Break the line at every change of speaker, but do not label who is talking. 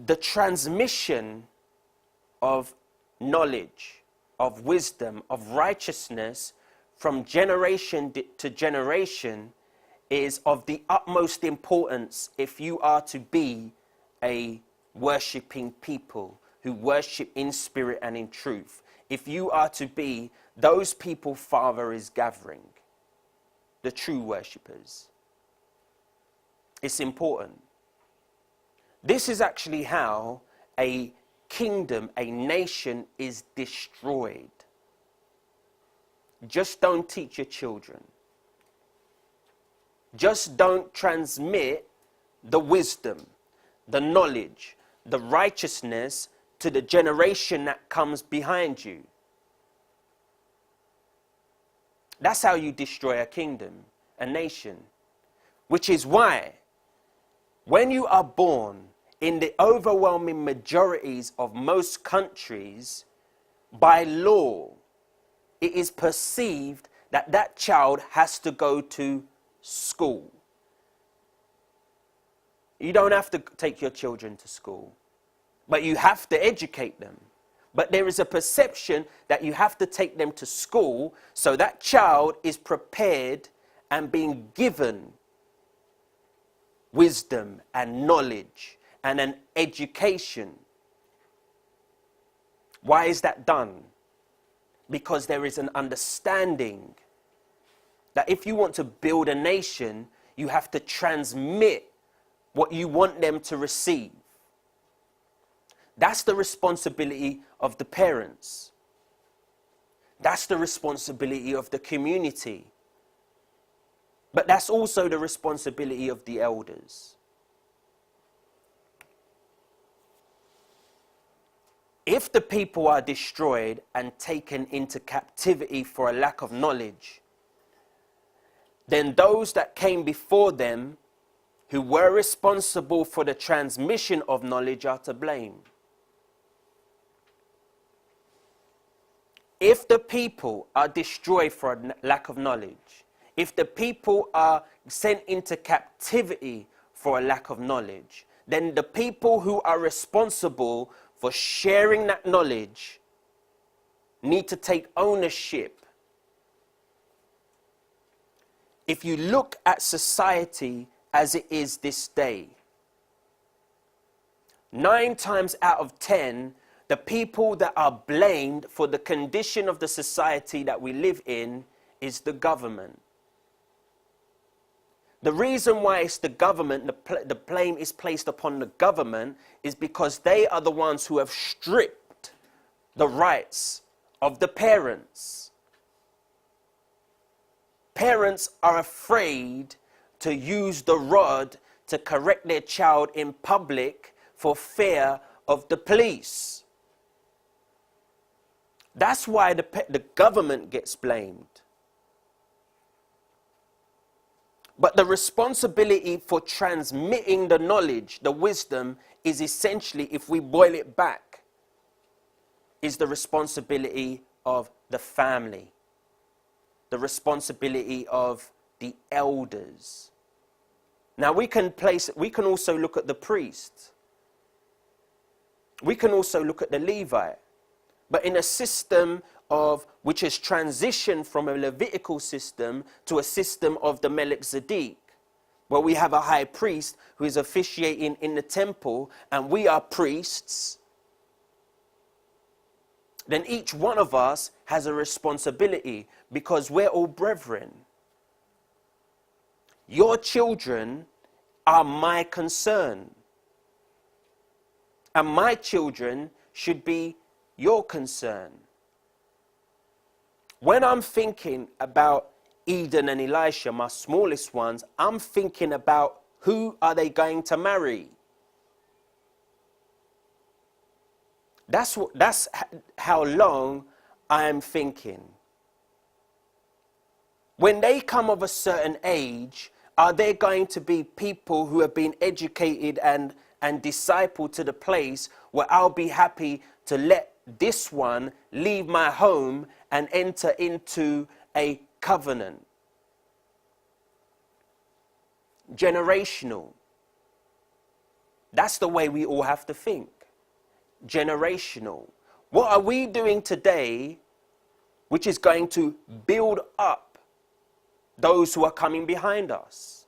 the transmission of knowledge, of wisdom, of righteousness from generation to generation is of the utmost importance if you are to be a worshipping people who worship in spirit and in truth. If you are to be those people Father is gathering, the true worshippers. It's important. This is actually how a kingdom, a nation is destroyed. Just don't teach your children. Just don't transmit the wisdom, the knowledge, the righteousness to the generation that comes behind you. That's how you destroy a kingdom, a nation. Which is why, when you are born in the overwhelming majorities of most countries, by law, it is perceived that that child has to go to school. You don't have to take your children to school, but you have to educate them. But there is a perception that you have to take them to school so that child is prepared and being given wisdom and knowledge and an education. Why is that done? Because there is an understanding that if you want to build a nation, you have to transmit what you want them to receive. That's the responsibility of the parents. That's the responsibility of the community. But that's also the responsibility of the elders. If the people are destroyed and taken into captivity for a lack of knowledge, then those that came before them who were responsible for the transmission of knowledge are to blame. If the people are destroyed for a lack of knowledge, if the people are sent into captivity for a lack of knowledge, then the people who are responsible for sharing that knowledge need to take ownership. If you look at society as it is this day, 9 times out of 10, the people that are blamed for the condition of the society that we live in is the government. The reason why it's the government, the blame is placed upon the government, is because they are the ones who have stripped the rights of the parents. Parents are afraid to use the rod to correct their child in public for fear of the police. That's why the government gets blamed. But the responsibility for transmitting the knowledge, the wisdom, is essentially, if we boil it back, is the responsibility of the family, the responsibility of the elders. Now we can also look at the priest. We can also look at the Levite. But in a system which has transitioned from a Levitical system to a system of the Melchizedek, where we have a high priest who is officiating in the temple, and we are priests, then each one of us has a responsibility because we're all brethren. Your children are my concern, and my children should be your concern. When I'm thinking about Eden and Elisha, my smallest ones, I'm thinking about who are they going to marry. That's how long I'm thinking. When they come of a certain age, are they going to be people who have been educated and discipled to the place where I'll be happy to let this one leave my home and enter into a covenant? Generational. That's the way we all have to think. Generational. What are we doing today which is going to build up those who are coming behind us?